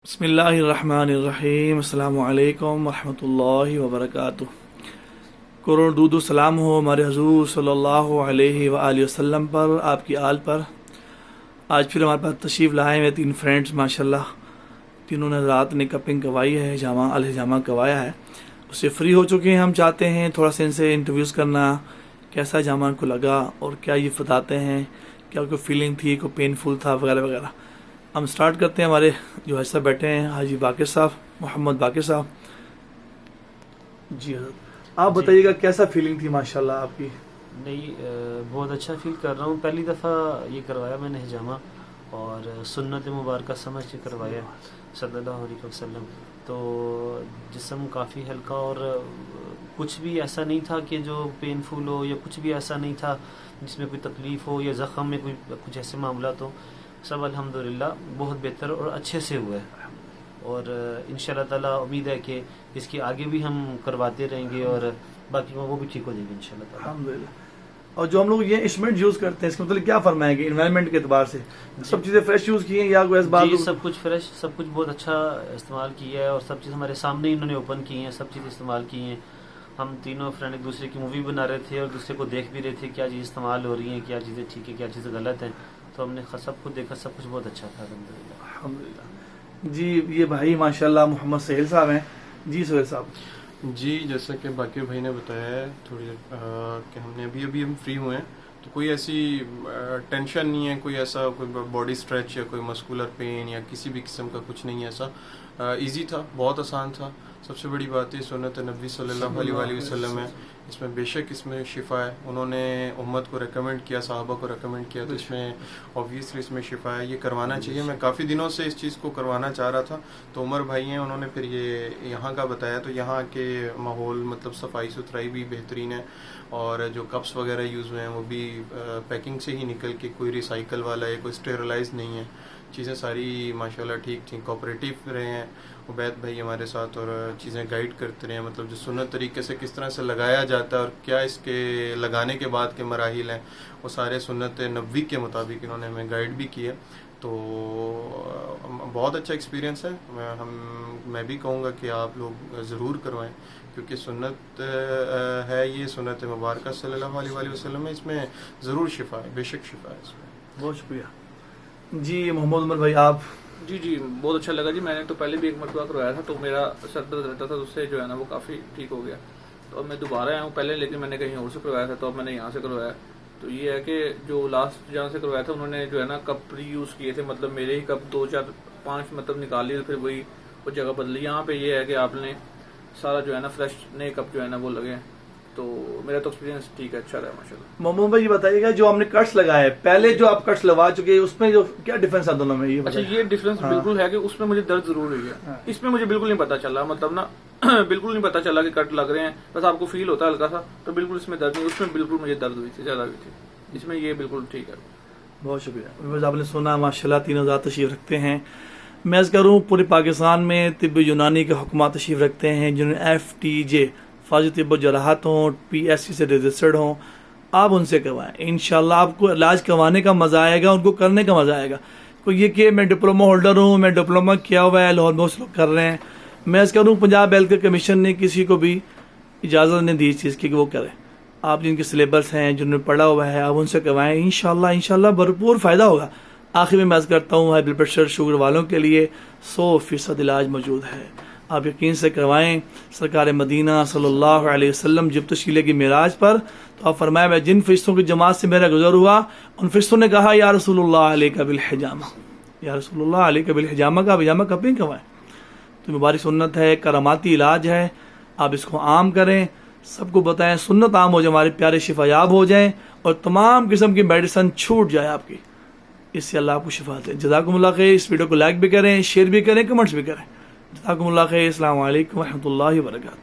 बिस्मिल्लाहिर्रहमानिर्रहीम अस्सलामु अलैकुम वरहमतुल्लाहि वबरकातुह। करोड़ दूदो सलाम हो हमारे हुजूर सल्लल्लाहु अलैहि वआलिहि वसल्लम पर, आपकी आल पर। आज फिर हमारे पास तशरीफ़ लाए हैं तीन फ्रेंड्स माशाल्लाह। तीनों ने रात ने कपिंग करवाई है, हिजामा अल हिजामा करवाया है, उससे फ्री हो चुके हैं। हम चाहते हैं थोड़ा सा इनसे इंटरव्यूज़ करना, कैसा हिजामा को लगा और क्या ये बताते हैं, क्या कोई फीलिंग थी, कोई पेनफुल था वगैरह वगैरह। हम स्टार्ट करते हैं। हमारे जो हाजी साहब बैठे हैं, हाजी बाकिर साहब, मोहम्मद बाकिर साहब। जी आप बताइएगा कैसा फीलिंग थी माशाल्लाह आपकी? नहीं, बहुत अच्छा फील कर रहा हूँ। पहली दफ़ा ये करवाया मैंने हिजामा और सुन्नत मुबारक समझ के करवाया सल्लल्लाहु अलैहि वसल्लम। तो जिस्म काफ़ी हल्का और कुछ भी ऐसा नहीं था कि जो पेनफुल हो, या कुछ भी ऐसा नहीं था जिसमें कोई तकलीफ़ हो या ज़ख़म में कुछ ऐसे मामला। तो सब अल्हम्दुलिल्लाह बहुत बेहतर और अच्छे से हुआ है, और इंशाअल्लाह ताला उम्मीद है कि इसके आगे भी हम करवाते रहेंगे और बाकी वो भी ठीक हो जाएगी इंशाअल्लाह ताला। अल्हम्दुलिल्लाह। और जो हम लोग ये इंस्ट्रूमेंट यूज़ करते हैं, इसका मतलब क्या फरमाएंगे इन्वायरमेंट के एतबार से? सब चीज़ें फ्रेश यूज़ की हैं या कोई बात? जी, सब कुछ फ्रेश, सब कुछ बहुत अच्छा इस्तेमाल किया है, और सब चीज़ हमारे सामने इन्होंने ओपन की हैं, सब चीज़ इस्तेमाल की हैं। हम तीनों फ्रेंड एक दूसरे की मूवी बना रहे थे और दूसरे को देख भी रहे थे, क्या चीज़ इस्तेमाल हो रही है, क्या चीज़ें ठीक है, क्या चीज़ें गलत हैं। तो हमने सब कुछ देखा, सब कुछ बहुत अच्छा था अल्हम्दुलिल्लाह। अल्हम्दुलिल्लाह। जी ये भाई माशाल्लाह मोहम्मद सहेल साहब हैं। जी सोहेल साहब। जी, जैसा कि बाकिर भाई ने बताया है थोड़ी देर कि हमने अभी हम फ्री हुए हैं, तो कोई ऐसी टेंशन नहीं है, कोई ऐसा कोई बॉडी स्ट्रेच या कोई मस्कुलर पेन या किसी भी किस्म का कुछ नहीं है। ऐसा इजी था, बहुत आसान था। सबसे बड़ी बात है सुन्नत नबी सल्लल्लाहु अलैहि वसल्लम है, इसमें बेशक इसमें शिफा है। उन्होंने उम्मत को रेकमेंड किया, सहाबा को रेकमेंड किया, तो इसमें ऑब्वियसली इसमें शिफा है, ये करवाना चाहिए। मैं काफ़ी दिनों से इस चीज़ को करवाना चाह रहा था, तो उमर भाई हैं, उन्होंने फिर ये यहाँ का बताया, तो यहाँ के माहौल मतलब सफाई सुथराई भी बेहतरीन है, और जो कप्स वगैरह यूज़ हुए हैं वो भी पैकिंग से ही निकल के, कोई रिसाइकल वाला है, कोई स्टेरलाइज नहीं है। चीज़ें सारी माशाल्लाह ठीक थी, कोऑपरेटिव रहे हैं उबैद भाई हमारे साथ, और चीज़ें गाइड करते रहे, मतलब जो सुन्नत तरीके से किस तरह से लगाया जाता है और क्या इसके लगाने के बाद के मराहिल हैं, वो सारे सुन्नत नबवी के मुताबिक इन्होंने हमें गाइड भी किया। तो बहुत अच्छा एक्सपीरियंस है। मैं भी कहूँगा कि आप लोग ज़रूर करवाएं, क्योंकि सुन्नत है, ये सुन्नत मुबारक सल्लल्लाहु अलैहि वसल्लम में, इसमें ज़रूर शिफा है, बेशक शिफा है इसमें। बहुत शुक्रिया जी। मोहम्मद उमर भाई आप? जी बहुत अच्छा लगा जी। मैंने तो पहले भी एक मरतबा करवाया था, तो मेरा सर दर्द रहता था, तो उससे जो है ना वो काफ़ी ठीक हो गया। तो अब मैं दोबारा आया हूँ पहले, लेकिन मैंने कहीं और से करवाया था, तो अब मैंने यहाँ से करवाया। तो ये है कि जो लास्ट जहाँ से करवाया था उन्होंने जो है ना कप री यूज़ किए थे, मतलब मेरे ही कप 2 4 5 मतलब निकाल लिए, फिर वही वो जगह बदली। यहाँ पे ये है कि आपने सारा जो है ना फ्रेश नए कप जो है ना वो लगे। तो मेरा तो एक्सपीरियंस ठीक है, अच्छा रहा माशाल्लाह। मोहम्मद भाई ये बताइएगा, जो आपने कट्स लगाए पहले, जो आप कट्स लगा चुके हैं, उसमें जो क्या डिफरेंस है दोनों में? ये अच्छा, ये डिफरेंस बिल्कुल है कि उसमें मुझे दर्द जरूर हुई है, इसमें मुझे बिल्कुल नहीं पता चला, मतलब ना बिल्कुल नहीं पता चला कि कट लग रहे हैं, बस आपको फील होता है हल्का सा, तो बिल्कुल इसमें दर्द नहीं। उसमें बिल्कुल मुझे दर्द हुई थी, ज्यादा हुई थी, इसमें ये बिल्कुल ठीक है। बहुत शुक्रिया। आपने सुना माशाल्लाह 3000 तशरीफ रखते हैं। मैं अर्ज़ करूँ पूरे पाकिस्तान में तिब्ब यूनानी के हुक्मा तशरीफ रखते हैं, जिन्होंने FTJ फाजिल तिब्ब जराहत हों, PSC से रजिस्टर्ड हों, आप उनसे करवाएं। इंशाल्लाह आपको इलाज करवाने का मज़ा आएगा, उनको करने का मज़ा आएगा। कोई ये कि मैं डिप्लोमा होल्डर हूँ, मैं डिप्लोमा किया हुआ है, लाहौर में लोग कर रहे हैं, मैं अर्ज़ करूँ पंजाब हेल्थ केयर कमीशन ने किसी को भी इजाज़त नहीं दी इस चीज़ की कि वो करें। आप जिनके सिलेबस हैं, जिन्होंने पढ़ा हुआ है, आप उनसे करवाएं। इंशाल्लाह भरपूर फ़ायदा होगा। आखिर में मैं अर्ज़ करता हूँ, हाई ब्लड प्रेशर शुगर वालों के लिए 100% इलाज मौजूद है, आप यकीन से करवाएं। सरकार मदीना सल्लल्लाहु अलैहि वसल्लम जब तशरीफ़ लेगी मेराज पर, तो आप फरमाया मैं जिन फ़रिश्तों की जमात से मेरा गुज़र हुआ, उन फ़रिश्तों ने कहा या रसूलुल्लाह अलैका बिल हिजामा, या रसूलुल्लाह अलैका बिल हिजामा का हिजामा कब नहीं करवाएं। तो मुबारक सुन्नत है, करामाती इलाज है, आप इसको आम करें, सबको बताएं, सुन्नत आम हो जाए, हमारे प्यारे शिफायाब हो जाएं और तमाम किस्म की मेडिसिन छूट जाए आपकी। इससे अल्लाह आपको शिफा दे। जज़ाकुमुल्लाह खैर। इस वीडियो को लाइक भी करें, शेयर भी करें, कमेंट्स भी करें। जज़ाकुमुल्लाह खैर। अस्सलामु अलैकुम व रहमतुल्लाहि व बरकातुहू।